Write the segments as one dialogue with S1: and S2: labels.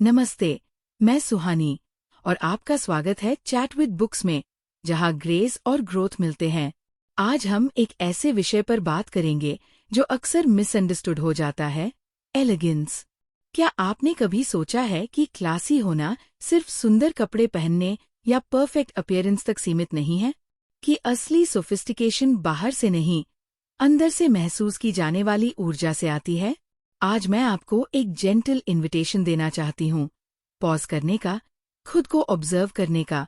S1: नमस्ते, मैं सुहानी और आपका स्वागत है चैट विद बुक्स में, जहां ग्रेस और ग्रोथ मिलते हैं। आज हम एक ऐसे विषय पर बात करेंगे जो अक्सर मिसअंडरस्टूड हो जाता है, एलिगेंस। क्या आपने कभी सोचा है कि क्लासी होना सिर्फ सुंदर कपड़े पहनने या परफेक्ट अपीयरेंस तक सीमित नहीं है? कि असली सोफिस्टिकेशन बाहर से नहीं, अंदर से महसूस की जाने वाली ऊर्जा से आती है? आज मैं आपको एक जेंटल इनविटेशन देना चाहती हूँ, पॉज करने का, खुद को ऑब्जर्व करने का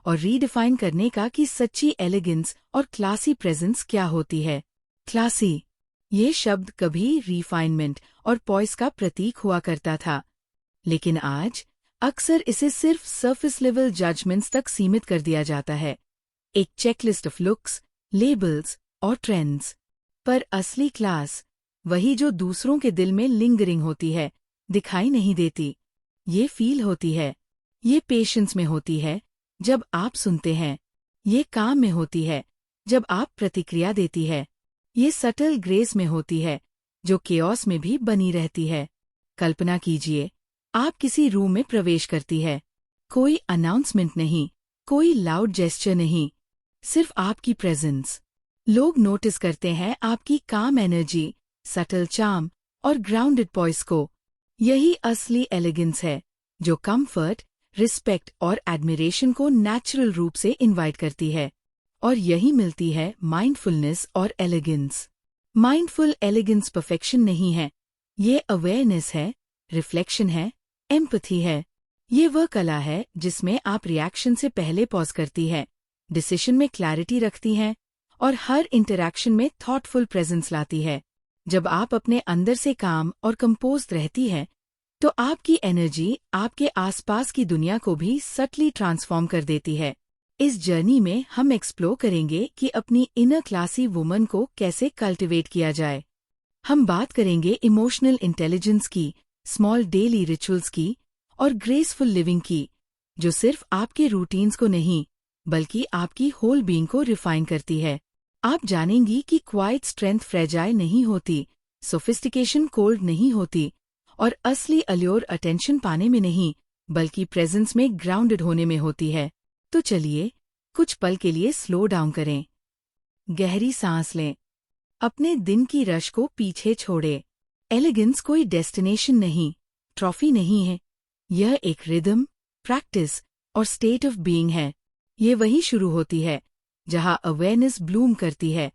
S1: और रीडिफाइन करने का कि सच्ची एलिगेंस और क्लासी प्रेजेंस क्या होती है। क्लासी, ये शब्द कभी रिफाइनमेंट और पॉइस का प्रतीक हुआ करता था, लेकिन आज अक्सर इसे सिर्फ सरफेस लेवल जजमेंट्स तक सीमित कर दिया जाता है, एक चेकलिस्ट ऑफ लुक्स, लेबल्स और ट्रेंड्स। पर असली क्लास, वही जो दूसरों के दिल में लिंगरिंग होती है, दिखाई नहीं देती, ये फील होती है, ये पेशेंस में होती है जब आप सुनते हैं, ये काम में होती है जब आप प्रतिक्रिया देती है, ये सटल ग्रेस में होती है जो केओस में भी बनी रहती है। कल्पना कीजिए, आप किसी रूम में प्रवेश करती है, कोई अनाउंसमेंट नहीं, कोई लाउड जेस्चर नहीं, सिर्फ आपकी प्रेजेंस। लोग नोटिस करते हैं आपकी काम एनर्जी, सटल चार्म और ग्राउंडेड पॉइस को। यही असली एलिगेंस है, जो कंफर्ट, रिस्पेक्ट और एडमिरेशन को नेचुरल रूप से इनवाइट करती है। और यही मिलती है माइंडफुलनेस और एलिगेंस। माइंडफुल एलिगेंस परफेक्शन नहीं है, ये अवेयरनेस है, रिफ्लेक्शन है, एम्पैथी है। ये वह कला है जिसमें आप रिएक्शन से पहले पॉज करती है, डिसीजन में क्लैरिटी रखती हैं और हर इंटरैक्शन में थॉटफुल प्रेजेंस लाती है। जब आप अपने अंदर से काम और कंपोज्ड रहती है, तो आपकी एनर्जी आपके आसपास की दुनिया को भी सटली ट्रांसफॉर्म कर देती है। इस जर्नी में हम एक्सप्लोर करेंगे कि अपनी इनर क्लासी वुमन को कैसे कल्टिवेट किया जाए। हम बात करेंगे इमोशनल इंटेलिजेंस की, स्मॉल डेली रिचुअल्स की और ग्रेसफुल लिविंग की, जो सिर्फ आपके रूटीन्स को नहीं, बल्कि आपकी होल बीइंग को रिफाइन करती है। आप जानेंगी कि क्वाइट स्ट्रेंथ फ्रेजाइल नहीं होती, सोफिस्टिकेशन कोल्ड नहीं होती और असली अल्योर अटेंशन पाने में नहीं, बल्कि प्रेजेंस में ग्राउंडेड होने में होती है। तो चलिए, कुछ पल के लिए स्लो डाउन करें, गहरी सांस लें, अपने दिन की रश को पीछे छोड़े। एलिगेंस कोई डेस्टिनेशन नहीं, ट्रॉफी नहीं है, यह एक रिदम, प्रैक्टिस और स्टेट ऑफ बीइंग है। ये वही शुरू होती है जहां अवेयरनेस ब्लूम करती है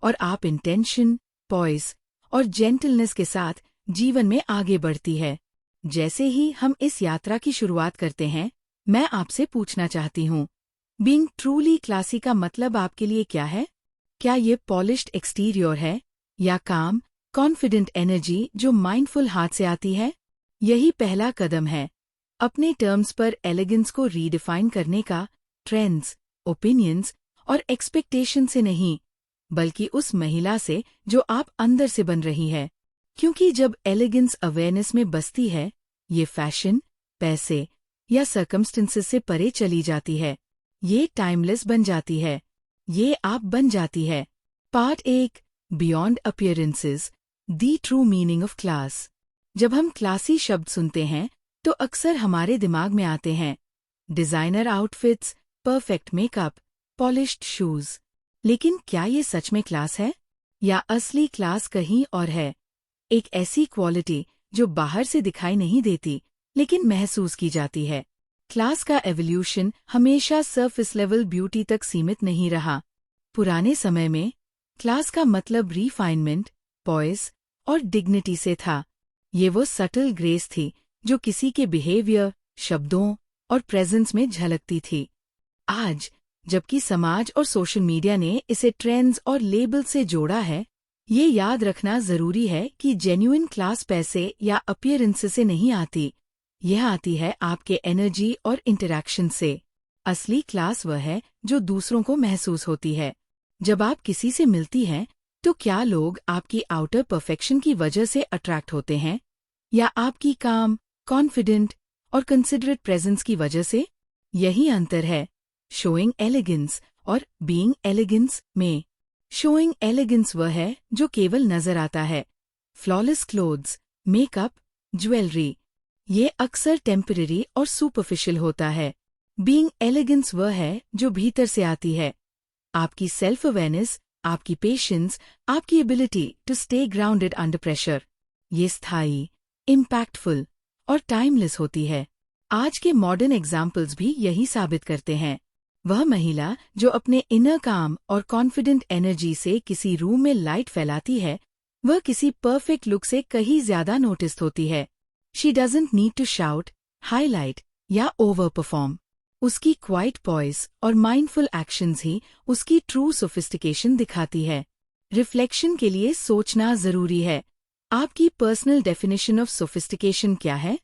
S1: और आप इंटेंशन, पॉइस और जेंटलनेस के साथ जीवन में आगे बढ़ती है। जैसे ही हम इस यात्रा की शुरुआत करते हैं, मैं आपसे पूछना चाहती हूँ, बीइंग ट्रूली क्लासी का मतलब आपके लिए क्या है? क्या ये पॉलिश्ड एक्सटीरियर है या काम, कॉन्फिडेंट एनर्जी जो माइंडफुल हाथ से आती है? यही पहला कदम है, अपने टर्म्स पर एलिगेंस को रीडिफाइन करने का, ट्रेंड्स, ओपिनियंस और एक्सपेक्टेशन से नहीं, बल्कि उस महिला से जो आप अंदर से बन रही है। क्योंकि जब एलिगेंस अवेयरनेस में बसती है, ये फैशन, पैसे या सर्कमस्टेंसेस से परे चली जाती है, ये टाइमलेस बन जाती है, ये आप बन जाती है। Part 1, beyond appearances, the true meaning of class. जब हम क्लासी शब्द सुनते हैं, तो अक्सर हमारे दिमाग में आते हैं designer outfits, perfect makeup, polished shoes. लेकिन क्या ये सच में क्लास है? या असली क्लास कहीं और है? एक ऐसी क्वालिटी जो बाहर से दिखाई नहीं देती, लेकिन महसूस की जाती है। क्लास का एवोल्यूशन हमेशा सरफेस लेवल ब्यूटी तक सीमित नहीं रहा। पुराने समय में क्लास का मतलब रिफाइनमेंट, पॉइस और डिग्निटी से था। ये वो सटल ग्रेस थी जो किसी के बिहेवियर, शब्दों और प्रेजेंस में झलकती थी। आज, जबकि समाज और सोशल मीडिया ने इसे ट्रेंड्स और लेबल से जोड़ा है, ये याद रखना जरूरी है कि जेन्युइन क्लास पैसे या अपीयरेंस से नहीं आती, यह आती है आपके एनर्जी और इंटरैक्शन से। असली क्लास वह है जो दूसरों को महसूस होती है। जब आप किसी से मिलती हैं, तो क्या लोग आपकी आउटर परफेक्शन की वजह से अट्रैक्ट होते हैं, या आपकी काम, कॉन्फिडेंट और कंसिडरेट प्रेजेंस की वजह से? यही अंतर है शोइंग एलिगेंस और बीइंग एलिगेंस में। शोइंग एलिगेंस वह है जो केवल नजर आता है, फ्लॉलेस क्लोथ्स, मेकअप, ज्वेलरी। ये अक्सर टेम्पररी और सुपरफिशियल होता है। बीइंग एलिगेंस वह है जो भीतर से आती है। आपकी सेल्फ अवेयरनेस, आपकी पेशेंस, आपकी ability to stay grounded under pressure, ये स्थायी, इम्पैक्टफुल और टाइमलेस होती है। आज के मॉडर्न एग्जाम्पल्स भी यही साबित करते हैं। वह महिला जो अपने इनर काम और कॉन्फिडेंट एनर्जी से किसी रूम में लाइट फैलाती है, वह किसी परफेक्ट लुक से कहीं ज्यादा नोटिस्ड होती है। She doesn't need to shout, highlight या ओवर परफॉर्म। उसकी क्वाइट पॉइस और माइंडफुल एक्शंस ही उसकी ट्रू सोफिस्टिकेशन दिखाती है। रिफ्लेक्शन के लिए सोचना जरूरी है। आपकी पर्सनल डेफिनेशन ऑफ सोफिस्टिकेशन क्या है?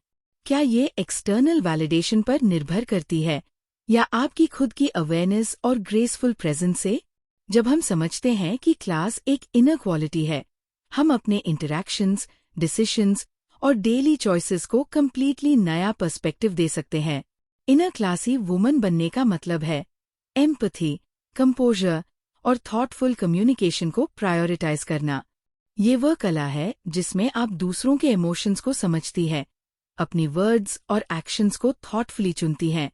S1: क्या ये एक्सटर्नल वैलिडेशन पर निर्भर करती है या आपकी खुद की अवेयरनेस और ग्रेसफुल प्रेजेंस से? जब हम समझते हैं कि क्लास एक इनर क्वालिटी है, हम अपने इंटरैक्शंस, डिसीशंस और डेली चॉइसेस को कंप्लीटली नया पर्सपेक्टिव दे सकते हैं। इनर क्लासी वुमन बनने का मतलब है एम्पैथी, कंपोजर और थॉटफुल कम्युनिकेशन को प्रायोरिटाइज करना। ये वह कला है जिसमें आप दूसरों के इमोशंस को समझती है, अपनी वर्ड्स और एक्शंस को थॉटफुली चुनती हैं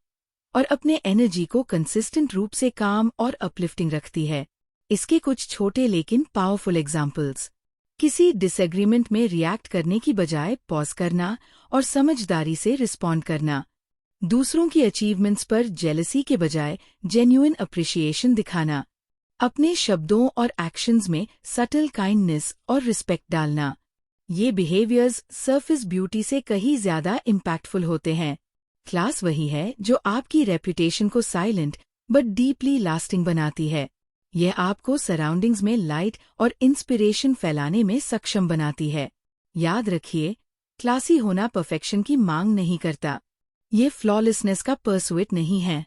S1: और अपने एनर्जी को कंसिस्टेंट रूप से काम और अपलिफ्टिंग रखती है। इसके कुछ छोटे लेकिन पावरफुल एग्जाम्पल्स। किसी डिसएग्रीमेंट में रिएक्ट करने की बजाय पॉज करना और समझदारी से रिस्पॉन्ड करना। दूसरों की अचीवमेंट्स पर जेलसी के बजाय जेन्युइन अप्रिशिएशन दिखाना। अपने शब्दों और एक्शंस में सटल काइंडनेस और रिस्पेक्ट डालना। ये बिहेवियर्स सरफेस ब्यूटी से कहीं ज्यादा इम्पैक्टफुल होते हैं। क्लास वही है जो आपकी रेपुटेशन को साइलेंट बट डीपली लास्टिंग बनाती है। यह आपको सराउंडिंग्स में लाइट और इंस्पिरेशन फैलाने में सक्षम बनाती है। याद रखिए, क्लासी होना परफेक्शन की मांग नहीं करता। ये फ्लॉलेसनेस का परसुएट नहीं है।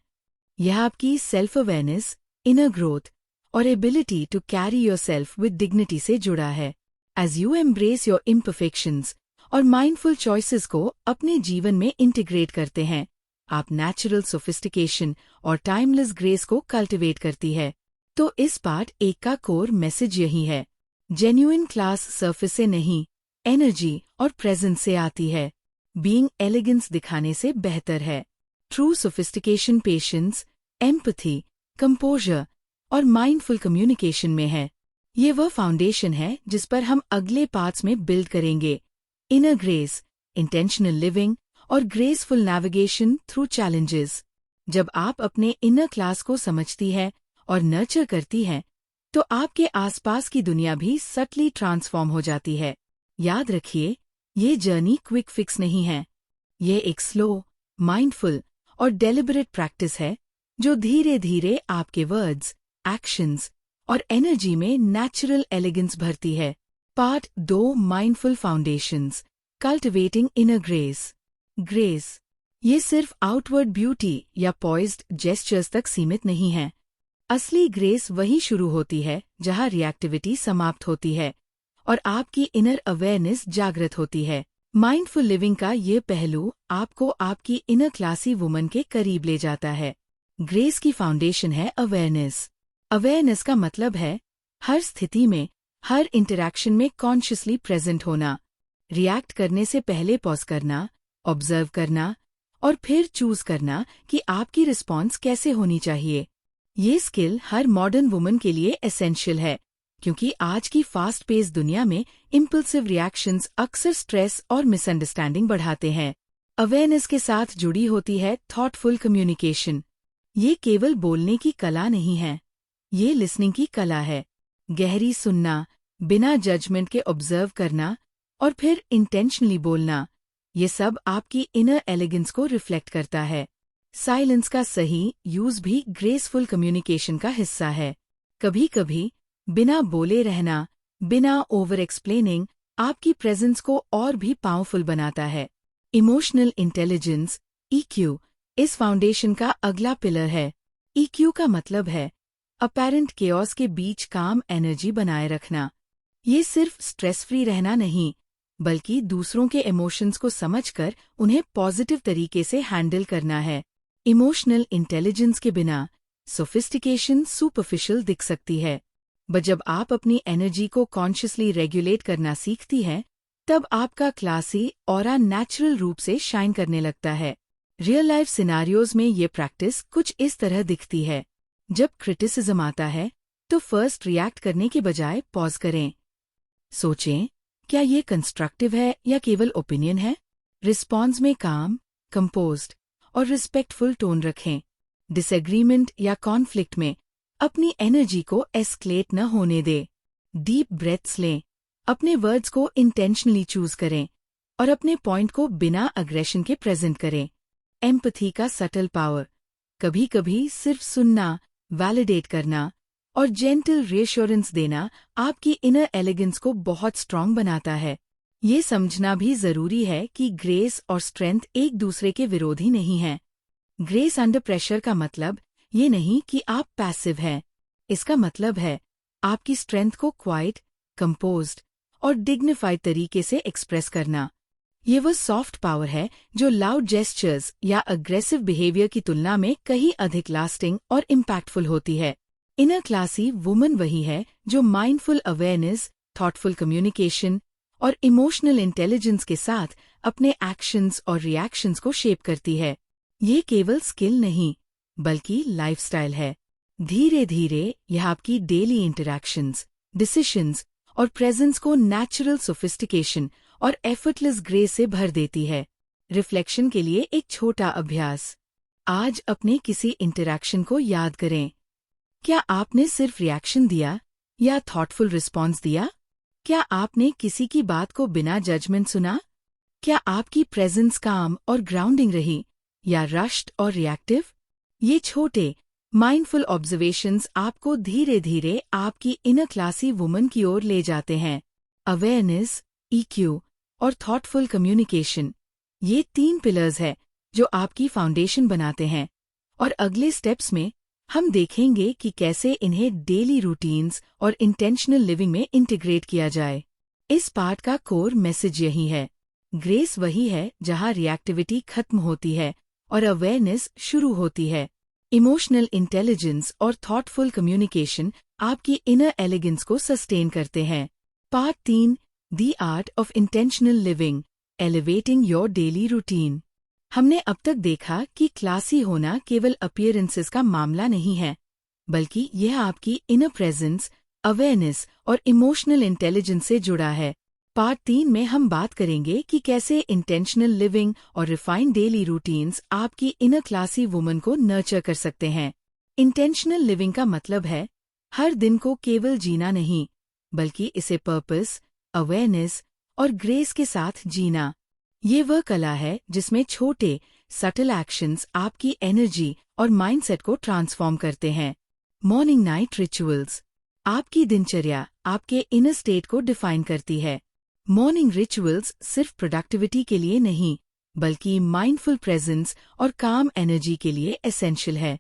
S1: यह आपकी सेल्फ अवेयरनेस, इनर ग्रोथ और ability to carry yourself with dignity से जुड़ा है। As you embrace your imperfections और माइंडफुल चॉइसेस को अपने जीवन में इंटीग्रेट करते हैं, आप नेचुरल सोफिस्टिकेशन और टाइमलेस ग्रेस को कल्टिवेट करती है। तो इस पार्ट 1 का कोर मैसेज यही है। जेन्युइन क्लास सरफेस से नहीं, एनर्जी और प्रेजेंस से आती है। बीइंग एलिगेंस दिखाने से बेहतर है। True sophistication patience, empathy, composer और माइंडफुल कम्युनिकेशन में है। ये वह फाउंडेशन है जिस पर हम अगले पार्ट्स में बिल्ड करेंगे। इनर ग्रेस, इंटेंशनल लिविंग और ग्रेसफुल नेविगेशन थ्रू चैलेंजेस। जब आप अपने इनर क्लास को समझती है और नर्चर करती है, तो आपके आसपास की दुनिया भी सटली ट्रांसफॉर्म हो जाती है। याद रखिए, ये जर्नी क्विक फिक्स नहीं है। ये एक स्लो, माइंडफुल और डेलिबरेट प्रैक्टिस है जो धीरे धीरे आपके वर्ड्स, एक्शंस और एनर्जी में नेचुरल एलिगेंस भरती है। Part 2, mindful foundations, cultivating inner grace. Grace ये सिर्फ आउटवर्ड ब्यूटी या पॉइज्ड जेस्चर्स तक सीमित नहीं है। असली ग्रेस वहीं शुरू होती है जहां रिएक्टिविटी समाप्त होती है और आपकी इनर अवेयरनेस जागृत होती है। माइंडफुल लिविंग का ये पहलू आपको आपकी इनर क्लासी वुमन के करीब ले जाता है। ग्रेस की फाउंडेशन है अवेयरनेस। अवेयरनेस का मतलब है हर स्थिति में, हर इंटरैक्शन में कॉन्शियसली प्रेजेंट होना, रिएक्ट करने से पहले पॉज करना, ऑब्जर्व करना और फिर चूज करना कि आपकी रिस्पॉन्स कैसे होनी चाहिए। ये स्किल हर मॉडर्न वुमन के लिए एसेंशियल है, क्योंकि आज की फास्ट पेस दुनिया में इम्पल्सिव रिएक्शंस अक्सर स्ट्रेस और मिसअंडरस्टैंडिंग बढ़ाते हैं। अवेयरनेस के साथ जुड़ी होती है थॉटफुल कम्युनिकेशन। ये केवल बोलने की कला नहीं है, ये लिसनिंग की कला है। गहरी सुनना, बिना जजमेंट के ऑब्जर्व करना और फिर इंटेंशनली बोलना, ये सब आपकी इनर एलिगेंस को रिफ्लेक्ट करता है। साइलेंस का सही यूज भी ग्रेसफुल कम्युनिकेशन का हिस्सा है। कभी कभी बिना बोले रहना, बिना ओवर एक्सप्लेनिंग, आपकी प्रेजेंस को और भी पावरफुल बनाता है। इमोशनल इंटेलिजेंस, EQ, इस फाउंडेशन का अगला पिलर है। EQ का मतलब है अपैरेंट केओस के बीच काम एनर्जी बनाए रखना। ये सिर्फ स्ट्रेस फ्री रहना नहीं, बल्कि दूसरों के इमोशंस को समझकर उन्हें पॉजिटिव तरीके से हैंडल करना है। इमोशनल इंटेलिजेंस के बिना सोफिस्टिकेशन सुपरफिशियल दिख सकती है, बट जब आप अपनी एनर्जी को कॉन्शियसली रेगुलेट करना सीखती हैं, तब आपका क्लासी ऑरा नेचुरल रूप से शाइन करने लगता है। रियल लाइफ सिनारियोज में ये प्रैक्टिस कुछ इस तरह दिखती है। जब क्रिटिसिज्म आता है तो फर्स्ट रिएक्ट करने के बजाय पॉज करें। सोचें, क्या ये कंस्ट्रक्टिव है या केवल ओपिनियन है? रिस्पॉन्स में काम, कंपोज्ड और रिस्पेक्टफुल टोन रखें। डिसएग्रीमेंट या कॉन्फ्लिक्ट में अपनी एनर्जी को एस्केलेट न होने दें। डीप ब्रेथ्स लें, अपने वर्ड्स को इंटेंशनली चूज करें और अपने पॉइंट को बिना अग्रेशन के प्रेजेंट करें। एम्पैथी का सटल पावर, कभी कभी सिर्फ सुनना, वैलिडेट करना और जेंटल रीअश्योरेंस देना आपकी इनर एलिगेंस को बहुत स्ट्रॉन्ग बनाता है। ये समझना भी जरूरी है कि ग्रेस और स्ट्रेंथ एक दूसरे के विरोधी नहीं हैं। ग्रेस अंडर प्रेशर का मतलब ये नहीं कि आप पैसिव हैं। इसका मतलब है आपकी स्ट्रेंथ को क्वाइट, कंपोज्ड और डिग्निफाइड तरीके से एक्सप्रेस करना। ये वो सॉफ्ट पावर है जो लाउड जेस्चर्स या अग्रेसिव बिहेवियर की तुलना में कहीं अधिक लास्टिंग और इम्पैक्टफुल होती है। इनर क्लासी वुमन वही है जो माइंडफुल अवेयरनेस, थॉटफुल कम्युनिकेशन और इमोशनल इंटेलिजेंस के साथ अपने एक्शंस और रिएक्शंस को शेप करती है। ये केवल स्किल नहीं, बल्कि लाइफस्टाइल है। धीरे धीरे यह आपकी डेली इंटरैक्शंस, डिसीजंस और प्रेजेंस को नेचुरल सोफिस्टिकेशन और एफर्टलेस ग्रेस से भर देती है। रिफ्लेक्शन के लिए एक छोटा अभ्यास। आज अपने किसी इंटरैक्शन को याद करें। क्या आपने सिर्फ रिएक्शन दिया या थॉटफुल रिस्पॉन्स दिया? क्या आपने किसी की बात को बिना जजमेंट सुना? क्या आपकी प्रेजेंस काम और ग्राउंडिंग रही या रश्ड और रिएक्टिव? ये छोटे माइंडफुल ऑब्जर्वेशंस आपको धीरे धीरे आपकी इनर क्लासी वुमन की ओर ले जाते हैं। अवेयरनेस, ईक्यू और थॉटफुल कम्युनिकेशन, ये 3 पिलर्स हैं जो आपकी फाउंडेशन बनाते हैं। और अगले स्टेप्स में हम देखेंगे कि कैसे इन्हें डेली रूटीन्स और इंटेंशनल लिविंग में इंटीग्रेट किया जाए। इस पार्ट का कोर मैसेज यही है। ग्रेस वही है जहां रिएक्टिविटी खत्म होती है और अवेयरनेस शुरू होती है। इमोशनल इंटेलिजेंस और थॉटफुल कम्युनिकेशन आपकी इनर एलिगेंस को सस्टेन करते हैं। Part 3, the art of intentional living, elevating your daily routine. हमने अब तक देखा कि क्लासी होना केवल अपीयरेंसेस का मामला नहीं है, बल्कि यह आपकी इनर प्रेजेंस, अवेयरनेस और इमोशनल इंटेलिजेंस से जुड़ा है। पार्ट 3 में हम बात करेंगे कि कैसे इंटेंशनल लिविंग और रिफाइंड डेली रूटीन्स आपकी इनर क्लासी वुमन को नर्चर कर सकते हैं। इंटेंशनल लिविंग का मतलब है हर दिन को केवल जीना नहीं, बल्कि इसे पर्पस, अवेयरनेस और ग्रेस के साथ जीना। ये वह कला है जिसमें छोटे सटल एक्शंस आपकी एनर्जी और माइंडसेट को ट्रांसफॉर्म करते हैं। मॉर्निंग नाइट रिचुअल्स, आपकी दिनचर्या आपके इनर स्टेट को डिफाइन करती है। मॉर्निंग रिचुअल्स सिर्फ प्रोडक्टिविटी के लिए नहीं, बल्कि माइंडफुल प्रेजेंस और काम एनर्जी के लिए एसेंशियल है।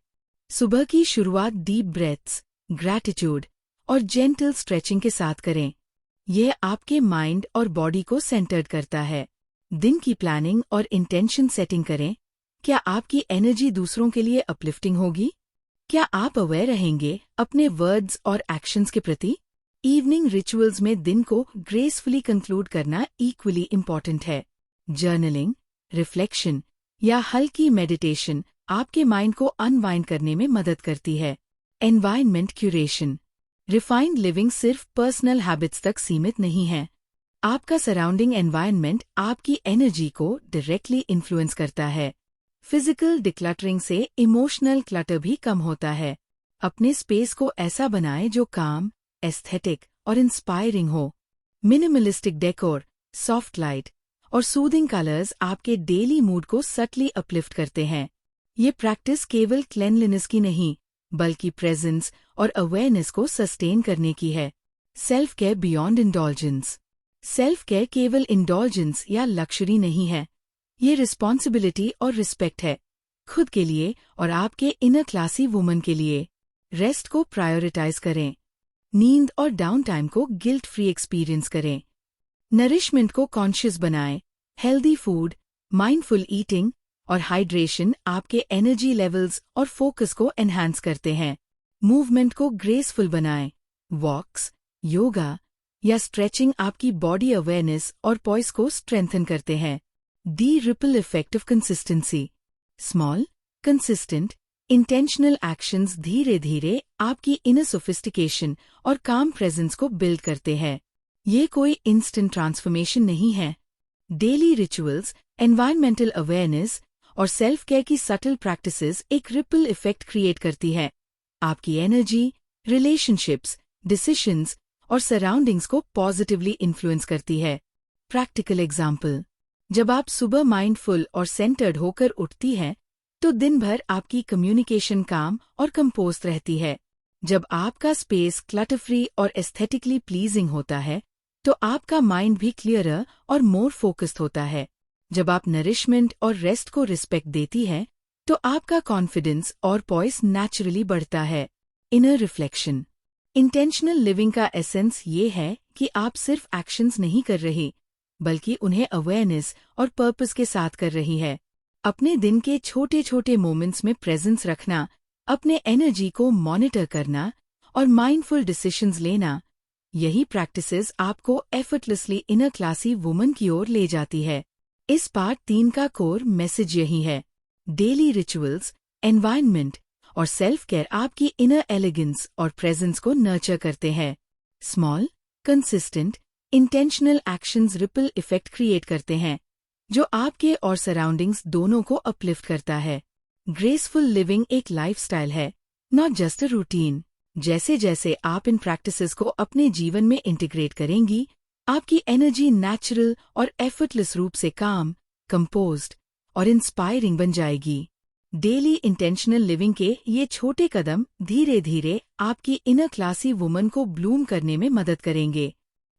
S1: सुबह की शुरुआत डीप ब्रेथ्स, ग्रैटिट्यूड और जेंटल स्ट्रेचिंग के साथ करें। यह आपके माइंड और बॉडी को सेंटर्ड करता है। दिन की प्लानिंग और इंटेंशन सेटिंग करें। क्या आपकी एनर्जी दूसरों के लिए अपलिफ्टिंग होगी? क्या आप अवेयर रहेंगे अपने वर्ड्स और एक्शंस के प्रति? इवनिंग रिचुअल्स में दिन को ग्रेसफुली कंक्लूड करना इक्वली इम्पॉर्टेंट है। जर्नलिंग, रिफ्लेक्शन या हल्की मेडिटेशन आपके माइंड को अनवाइंड करने में मदद करती है। एनवायरनमेंट क्यूरेशन, रिफाइंड लिविंग सिर्फ पर्सनल हैबिट्स तक सीमित नहीं है। आपका सराउंडिंग एनवायरनमेंट आपकी एनर्जी को डायरेक्टली इन्फ्लुएंस करता है। फिजिकल डिक्लटरिंग से इमोशनल क्लटर भी कम होता है। अपने स्पेस को ऐसा बनाएं जो काम, एस्थेटिक और इंस्पायरिंग हो। मिनिमलिस्टिक डेकोर, सॉफ्ट लाइट और सूदिंग कलर्स आपके डेली मूड को सटली अपलिफ्ट करते हैं। ये प्रैक्टिस केवल क्लेanलीनेस की नहीं, बल्कि प्रेजेंस और अवेयरनेस को सस्टेन करने की है। Self care beyond indulgence, self care केवल इंडल्जेंस या लक्जरी नहीं है, ये रिस्पॉन्सिबिलिटी और रिस्पेक्ट है, खुद के लिए और आपके इनर क्लासी वुमन के लिए। रेस्ट को प्रायोरिटाइज करें, नींद और डाउन टाइम को गिल्ट फ्री एक्सपीरियंस करें। नरिशमेंट को कॉन्शियस बनाएं, हेल्दी फूड, माइंडफुल ईटिंग और हाइड्रेशन आपके एनर्जी लेवल्स और फोकस को एनहांस करते हैं। मूवमेंट को ग्रेसफुल बनाएं, वॉक्स, योगा या स्ट्रेचिंग आपकी बॉडी अवेयरनेस और पॉइस को स्ट्रेंथन करते हैं। The ripple effect of consistency. Small, consistent, intentional actions धीरे धीरे आपकी इनर सोफिस्टिकेशन और काम प्रेजेंस को बिल्ड करते हैं। ये कोई इंस्टेंट ट्रांसफॉर्मेशन नहीं है। डेली रिचुअल्स, एनवायरमेंटल अवेयरनेस और सेल्फ केयर की सटल प्रैक्टिसेस एक रिपल इफेक्ट क्रिएट करती है। आपकी एनर्जी, रिलेशनशिप्स, डिसीजंस और सराउंडिंग्स को पॉजिटिवली इन्फ्लुएंस करती है। प्रैक्टिकल एग्जाम्पल, जब आप सुबह माइंडफुल और सेंटर्ड होकर उठती हैं, तो दिन भर आपकी कम्युनिकेशन काम और कंपोज्ड रहती है। जब आपका स्पेस क्लटर फ्री और एस्थेटिकली प्लीजिंग होता है, तो आपका माइंड भी क्लियरर और मोर फोकस्ड होता है। जब आप नरिशमेंट और रेस्ट को रिस्पेक्ट देती है, तो आपका कॉन्फिडेंस और पॉइस नेचुरली बढ़ता है। Inner reflection. इंटेंशनल लिविंग का एसेंस ये है कि आप सिर्फ एक्शंस नहीं कर रही, बल्कि उन्हें अवेयरनेस और पर्पस के साथ कर रही है। अपने दिन के छोटे छोटे मोमेंट्स में प्रेजेंस रखना, अपने एनर्जी को मॉनिटर करना और माइंडफुल डिसीजंस लेना, यही प्रैक्टिसेस आपको एफर्टलेसली इनर क्लासी वुमन की ओर ले जाती है। इस पार्ट 3 का कोर मैसेज यही है। डेली रिचुअल्स, एनवायरनमेंट और सेल्फ केयर आपकी इनर एलिगेंस और प्रेजेंस को नर्चर करते हैं। Small, consistent, intentional actions ripple effect create करते हैं, जो आपके और सराउंडिंग्स दोनों को अपलिफ्ट करता है। ग्रेसफुल लिविंग एक लाइफस्टाइल है, नॉट जस्ट अ रूटीन। जैसे जैसे आप इन प्रैक्टिसेस को अपने जीवन में इंटीग्रेट करेंगी, आपकी एनर्जी नेचुरल और एफर्टलेस रूप से काम, कंपोज्ड और इंस्पायरिंग बन जाएगी। डेली इंटेंशनल लिविंग के ये छोटे कदम धीरे धीरे आपकी इनर क्लासी वुमन को ब्लूम करने में मदद करेंगे।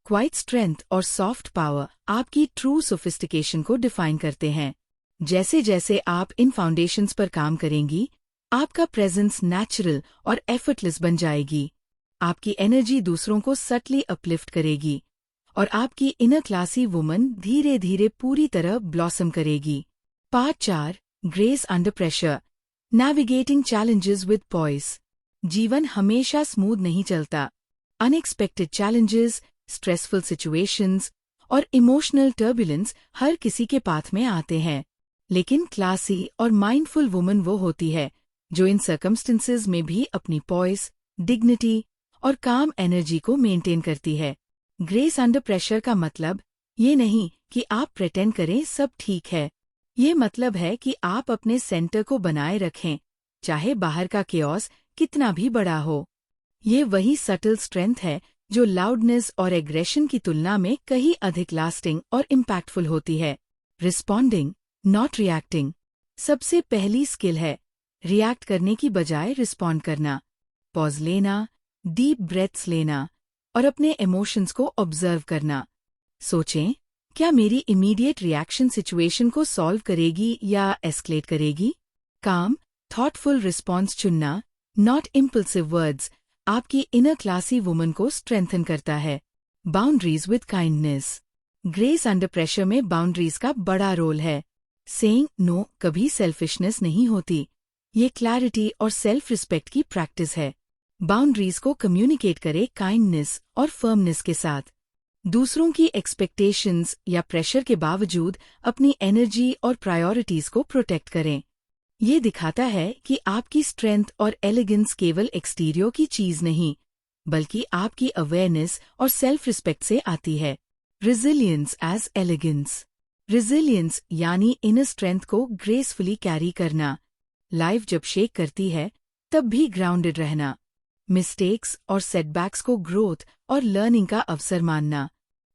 S1: क्वाइट स्ट्रेंथ और सॉफ्ट पावर आपकी ट्रू सोफिस्टिकेशन को डिफाइन करते हैं। जैसे जैसे आप इन फाउंडेशंस पर काम करेंगी, आपका प्रेजेंस नेचुरल और एफर्टलेस बन जाएगी। आपकी एनर्जी दूसरों को सटली अपलिफ्ट करेगी और आपकी इनर क्लासी वुमन धीरे धीरे पूरी तरह ब्लॉसम करेगी। Part 4, grace under pressure, navigating challenges with poised. जीवन हमेशा स्मूथ नहीं चलता। अनएक्सपेक्टेड चैलेंजेस, स्ट्रेसफुल सिचुएशंस और इमोशनल टर्बुलेंस हर किसी के पाथ में आते हैं। लेकिन क्लासी और माइंडफुल वुमन वो होती है जो इन सर्कमस्टेंसेस में भी अपनी पॉइस, डिग्निटी और काम एनर्जी को मेंटेन करती है। ग्रेस अंडर प्रेशर का मतलब ये नहीं कि आप प्रेटेंड करें सब ठीक है। ये मतलब है कि आप अपने सेंटर को बनाए रखें, चाहे बाहर का केओस कितना भी बड़ा हो। ये वही सटल स्ट्रेंथ है जो लाउडनेस और एग्रेशन की तुलना में कहीं अधिक लास्टिंग और इम्पैक्टफुल होती है। रिस्पॉन्डिंग, नॉट रिएक्टिंग, सबसे पहली स्किल है रिएक्ट करने की बजाय रिस्पॉन्ड करना। पॉज लेना, डीप ब्रेथ्स लेना और अपने इमोशंस को ऑब्जर्व करना। सोचें, क्या मेरी इमीडिएट रिएक्शन सिचुएशन को सॉल्व करेगी या एस्केलेट करेगी? काम, थॉटफुल रिस्पॉन्स चुनना, नॉट इम्पल्सिव वर्ड्स, आपकी इनर क्लासी वुमन को स्ट्रेंथन करता है। Boundaries with kindness. Grace under pressure में बाउंड्रीज का बड़ा रोल है। सेइंग नो कभी सेल्फिशनेस नहीं होती। ये क्लैरिटी और सेल्फ रिस्पेक्ट की प्रैक्टिस है। बाउंड्रीज को कम्युनिकेट करे काइंडनेस और फर्मनेस के साथ। दूसरों की एक्सपेक्टेशंस या प्रेशर के बावजूद अपनी एनर्जी और प्रायोरिटीज को प्रोटेक्ट करें। ये दिखाता है कि आपकी स्ट्रेंथ और एलिगेंस केवल एक्सटीरियर की चीज नहीं, बल्कि आपकी अवेयरनेस और सेल्फ रिस्पेक्ट से आती है। Resilience as elegance. रिजिलियंस यानी इनर स्ट्रेंथ को ग्रेसफुली कैरी करना। लाइफ जब शेक करती है, तब भी ग्राउंडेड रहना। मिस्टेक्स और सेटबैक्स को ग्रोथ और लर्निंग का अवसर मानना।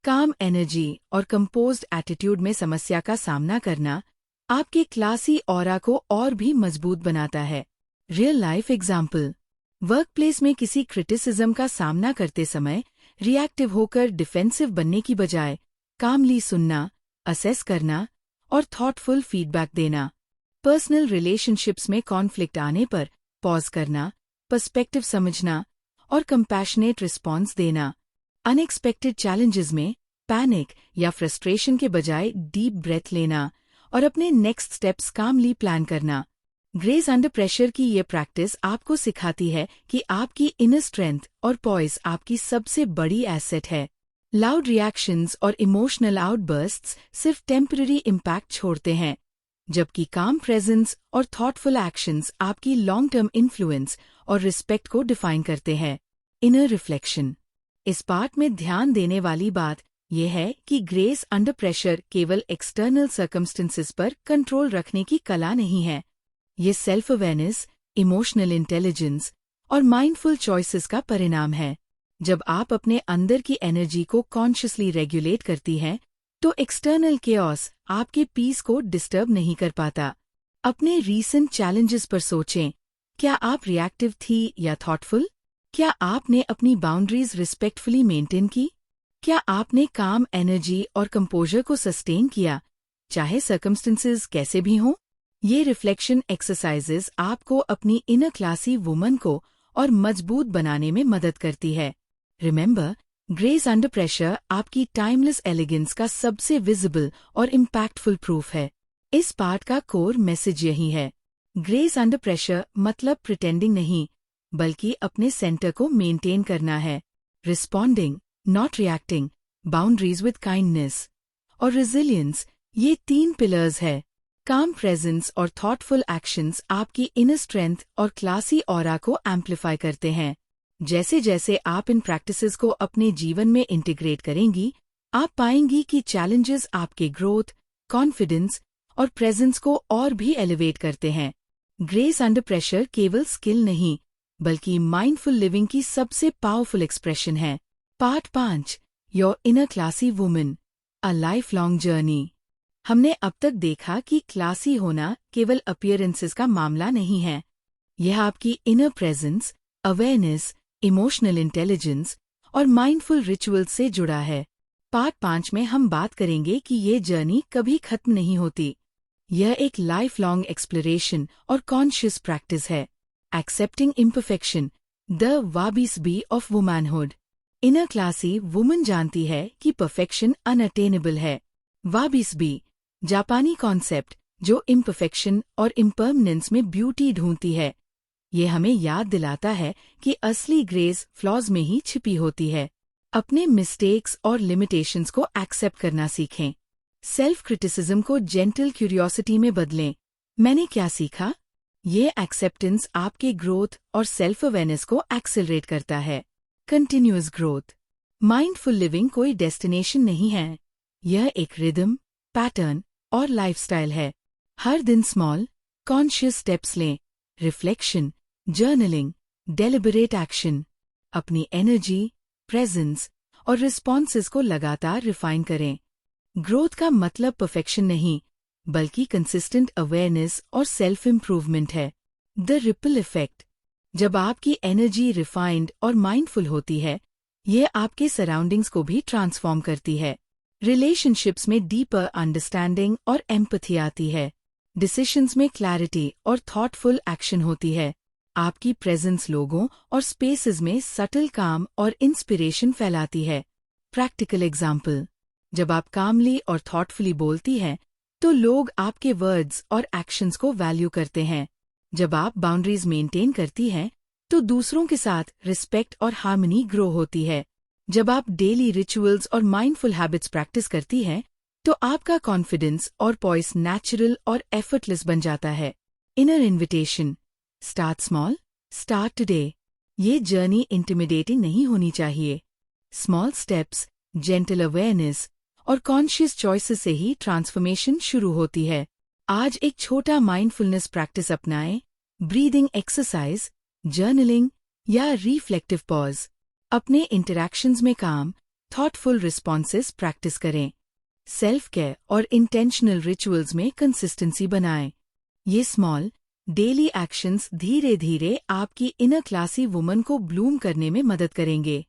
S1: काम एनर्जी और कंपोज्ड एटीट्यूड में समस्या का सामना करना आपके क्लासी ऑरा को और भी मजबूत बनाता है। Real life example. वर्कप्लेस में किसी क्रिटिसिज्म का सामना करते समय रिएक्टिव होकर डिफेंसिव बनने की बजाय कामली सुनना, असेस करना और थॉटफुल फीडबैक देना। पर्सनल रिलेशनशिप्स में कॉन्फ्लिक्ट आने पर पॉज करना, पर्सपेक्टिव समझना और कंपैशनेट रिस्पॉन्स देना। अनएक्सपेक्टेड चैलेंजेस में पैनिक या फ्रस्ट्रेशन के बजाय डीप ब्रेथ लेना और अपने नेक्स्ट स्टेप्स कामली प्लान करना। ग्रेस अंडर प्रेशर की ये प्रैक्टिस आपको सिखाती है कि आपकी इनर स्ट्रेंथ और पॉइस आपकी सबसे बड़ी एसेट है। लाउड रिएक्शंस और इमोशनल आउटबर्स्ट्स सिर्फ टेम्पररी इम्पैक्ट छोड़ते हैं, जबकि काम प्रेजेंस और थॉटफुल एक्शंस आपकी लॉन्ग टर्म इन्फ्लुएंस और रिस्पेक्ट को डिफाइन करते हैं। Inner reflection. इस पार्ट में ध्यान देने वाली बात यह है कि ग्रेस अंडर प्रेशर केवल एक्सटर्नल सर्कमस्टेंसेस पर कंट्रोल रखने की कला नहीं है। ये सेल्फ अवेयरनेस, इमोशनल इंटेलिजेंस और माइंडफुल चॉइसेस का परिणाम है। जब आप अपने अंदर की एनर्जी को कॉन्शियसली रेगुलेट करती हैं, तो एक्सटर्नल केओस आपके पीस को डिस्टर्ब नहीं कर पाता। अपने रीसेंट चैलेंजेस पर सोचें, क्या आप रिएक्टिव थी या थॉटफुल? क्या आपने अपनी बाउंड्रीज रिस्पेक्टफुली मेंटेन की? क्या आपने काम एनर्जी और कंपोजर को सस्टेन किया, चाहे सर्कमस्टेंसेस कैसे भी हों? ये रिफ्लेक्शन एक्सरसाइजेस आपको अपनी इनर क्लासी वुमन को और मजबूत बनाने में मदद करती है। रिमेंबर, ग्रेस अंडर प्रेशर आपकी टाइमलेस एलिगेंस का सबसे विजिबल और इम्पैक्टफुल प्रूफ है। इस पार्ट का कोर मैसेज यही है, ग्रेस अंडर प्रेशर मतलब प्रिटेंडिंग नहीं, बल्कि अपने सेंटर को मेंटेन करना है। Responding, not reacting, boundaries with kindness और रेजिलियंस, ये 3 पिलर्स है। काम प्रेजेंस और थॉटफुल एक्शंस आपकी इनर स्ट्रेंथ और क्लासी ऑरा को एम्प्लीफाई करते हैं। जैसे जैसे आप इन प्रैक्टिसेस को अपने जीवन में इंटीग्रेट करेंगी, आप पाएंगी कि चैलेंजेस आपके ग्रोथ, कॉन्फिडेंस और प्रेजेंस को और भी एलिवेट करते हैं। ग्रेस अंडर प्रेशर केवल स्किल नहीं, बल्कि माइंडफुल लिविंग की सबसे पावरफुल एक्सप्रेशन है। Part 5, your inner classy woman, a life long journey. हमने अब तक देखा कि क्लासी होना केवल अपीयरेंसेस का मामला नहीं है। यह आपकी inner presence, awareness, emotional intelligence और माइंडफुल रिचुअल्स से जुड़ा है। पार्ट 5 में हम बात करेंगे कि ये जर्नी कभी खत्म नहीं होती। यह एक लाइफ लॉन्ग एक्सप्लोरेशन और कॉन्शियस प्रैक्टिस है। Accepting imperfection, the wabi sabi of womanhood. Inner classy woman जानती है कि परफेक्शन अनअटेनेबल है। वाबिस बी, जापानी कॉन्सेप्ट जो इम्परफेक्शन और इम्परमानेंस में ब्यूटी ढूंढती है। ये हमें याद दिलाता है कि असली ग्रेस फ्लॉज में ही छिपी होती है। अपने मिस्टेक्स और लिमिटेशंस को एक्सेप्ट करना सीखें। सेल्फ क्रिटिसिज्म को जेंटल क्यूरियोसिटी में बदलें। मैंने क्या सीखा? ये एक्सेप्टेंस आपके ग्रोथ और सेल्फ अवेयरनेस को एक्सेलरेट करता है। Continuous growth. माइंडफुल लिविंग कोई डेस्टिनेशन नहीं है, यह एक रिदम, पैटर्न और लाइफस्टाइल है। हर दिन स्मॉल, कॉन्शियस स्टेप्स लें। Reflection, journaling, deliberate action. अपनी एनर्जी, प्रेजेंस और रिस्पॉन्सेस को लगातार रिफाइन करें। ग्रोथ का मतलब परफेक्शन नहीं, बल्कि कंसिस्टेंट अवेयरनेस और सेल्फ इम्प्रूवमेंट है। The ripple effect. जब आपकी एनर्जी रिफाइंड और माइंडफुल होती है, ये आपके सराउंडिंग्स को भी ट्रांसफॉर्म करती है। रिलेशनशिप्स में डीपर अंडरस्टैंडिंग और एम्पैथी आती है। डिसीशंस में क्लैरिटी और थॉटफुल एक्शन होती है। आपकी प्रेजेंस लोगों और स्पेसेस में सटल काम और इंस्पिरेशन फैलाती है। प्रैक्टिकल एग्जाम्पल, जब आप कामली और थॉटफुली बोलती हैं, तो लोग आपके वर्ड्स और एक्शंस को वैल्यू करते हैं। जब आप बाउंड्रीज मेंटेन करती हैं, तो दूसरों के साथ रिस्पेक्ट और हार्मनी ग्रो होती है। जब आप डेली रिचुअल्स और माइंडफुल हैबिट्स प्रैक्टिस करती हैं, तो आपका कॉन्फिडेंस और पॉइस नेचुरल और एफर्टलेस बन जाता है। Inner invitation. Start small, start today. ये जर्नी इंटिमिडेटिंग नहीं होनी चाहिए। स्मॉल स्टेप्स, जेंटल अवेयरनेस और कॉन्शियस चॉइसेस से ही ट्रांसफॉर्मेशन शुरू होती है। आज एक छोटा माइंडफुलनेस प्रैक्टिस अपनाएं, ब्रीदिंग एक्सरसाइज, जर्नलिंग या रिफ्लेक्टिव पॉज। अपने इंटरैक्शंस में काम, थॉटफुल रिस्पॉन्सेस प्रैक्टिस करें। सेल्फ केयर और इंटेंशनल रिचुअल्स में कंसिस्टेंसी बनाएं। ये स्मॉल, डेली एक्शंस धीरे धीरे आपकी इनर क्लासी वुमन को ब्लूम करने में मदद करेंगे।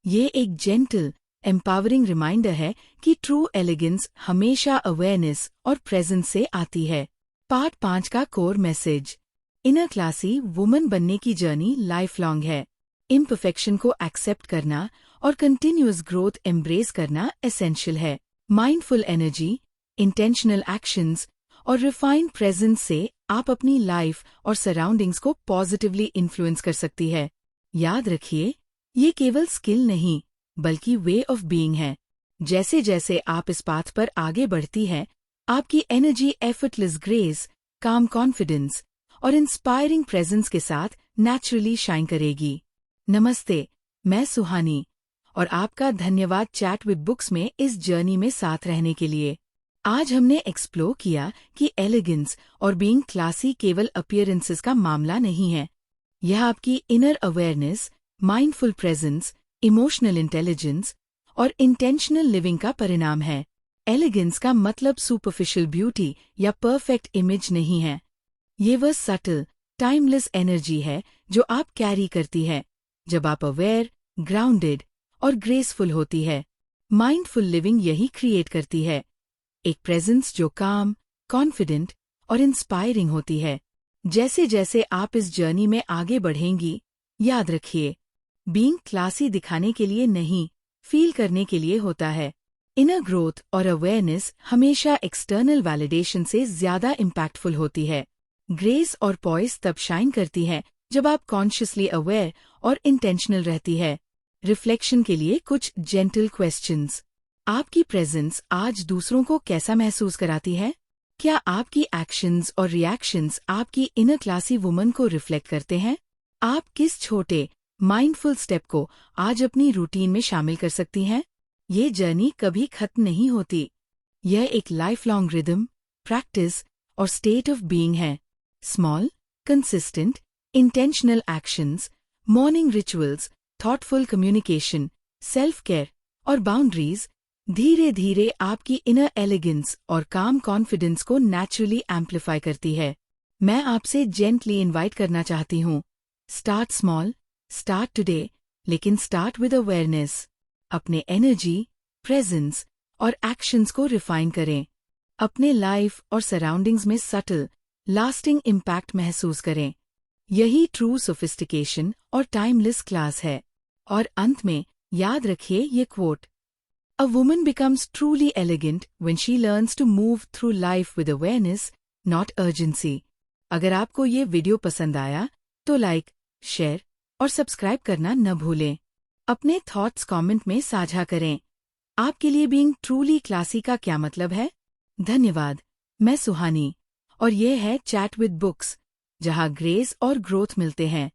S1: ये एक जेंटल, एम्पावरिंग रिमाइंडर है कि ट्रू एलिगेंस हमेशा अवेयरनेस और प्रेजेंस से आती है। पार्ट 5 का core message. Inner classy woman बनने की जर्नी लाइफ लॉन्ग है। इम्परफेक्शन को एक्सेप्ट करना और कंटिन्यूअस ग्रोथ एम्ब्रेस करना एसेंशियल है। माइंडफुल एनर्जी, इंटेंशनल एक्शंस और रिफाइंड प्रेजेंस से आप अपनी लाइफ और सराउंडिंग्स को पॉजिटिवली इन्फ्लुएंस कर सकती है। याद रखिए, ये केवल स्किल नहीं, बल्कि वे ऑफ बीइंग है। जैसे जैसे आप इस पाथ पर आगे बढ़ती है, आपकी एनर्जी एफर्टलेस ग्रेस, काम कॉन्फिडेंस और इंस्पायरिंग प्रेजेंस के साथ नेचुरली शाइन करेगी। नमस्ते, मैं सुहानी और आपका धन्यवाद चैट विद बुक्स में इस जर्नी में साथ रहने के लिए। आज हमने एक्सप्लोर किया कि एलिगेंस और बीइंग क्लासी केवल अपीयरेंसेस का मामला नहीं है। यह आपकी inner awareness, mindful presence, emotional intelligence और इंटेंशनल लिविंग का परिणाम है। एलिगेंस का मतलब सुपरफिशियल ब्यूटी या परफेक्ट इमेज नहीं है। ये वह सटल, टाइमलेस एनर्जी है जो आप कैरी करती है जब आप अवेयर, ग्राउंडेड और ग्रेसफुल होती है। माइंडफुल लिविंग यही क्रिएट करती है, एक प्रेजेंस जो काम, कॉन्फिडेंट और इंस्पायरिंग होती है। जैसे जैसे आप इस जर्नी में आगे बढ़ेंगी, याद रखिए, बीइंग क्लासी दिखाने के लिए नहीं, फील करने के लिए होता है। इनर ग्रोथ और अवेयरनेस हमेशा एक्सटर्नल वैलिडेशन से ज्यादा इम्पैक्टफुल होती है। ग्रेस और पॉइस तब शाइन करती है जब आप कॉन्शियसली अवेयर और इंटेंशनल रहती है। रिफ्लेक्शन के लिए कुछ जेंटल क्वेश्चंस। आपकी प्रेजेंस आज दूसरों को कैसा महसूस कराती है? क्या आपकी एक्शंस और रिएक्शंस आपकी इनर क्लासी वुमन को रिफ्लेक्ट करते हैं? आप किस छोटे, माइंडफुल स्टेप को आज अपनी रूटीन में शामिल कर सकती हैं? ये जर्नी कभी खत्म नहीं होती। यह एक लाइफ लॉन्ग रिदम, प्रैक्टिस और स्टेट ऑफ बीइंग है। Small, consistent, intentional actions, morning rituals, thoughtful communication, self care और बाउंड्रीज धीरे धीरे आपकी इनर एलिगेंस और काम कॉन्फिडेंस को नेचुरली एम्प्लीफाई करती है। मैं आपसे जेंटली इनवाइट करना चाहती हूँ, स्टार्ट स्मॉल, स्टार्ट टुडे, लेकिन स्टार्ट विद अवेयरनेस। अपने एनर्जी, प्रेजेंस और एक्शंस को रिफाइन करें। अपने लाइफ और सराउंडिंग्स में सटल, लास्टिंग इम्पैक्ट महसूस करें। यही ट्रू सोफिस्टिकेशन और टाइमलेस क्लास है। और अंत में याद रखिए ये quote, A woman becomes truly elegant when she learns to move through life with awareness, not urgency. अगर आपको ये वीडियो पसंद आया तो लाइक, शेयर और सब्सक्राइब करना न भूलें। अपने थॉट्स कमेंट में साझा करें। आपके लिए बीइंग ट्रूली क्लासी का क्या मतलब है? धन्यवाद, मैं सुहानी और ये है चैट विद बुक्स, जहाँ ग्रेस और ग्रोथ मिलते हैं।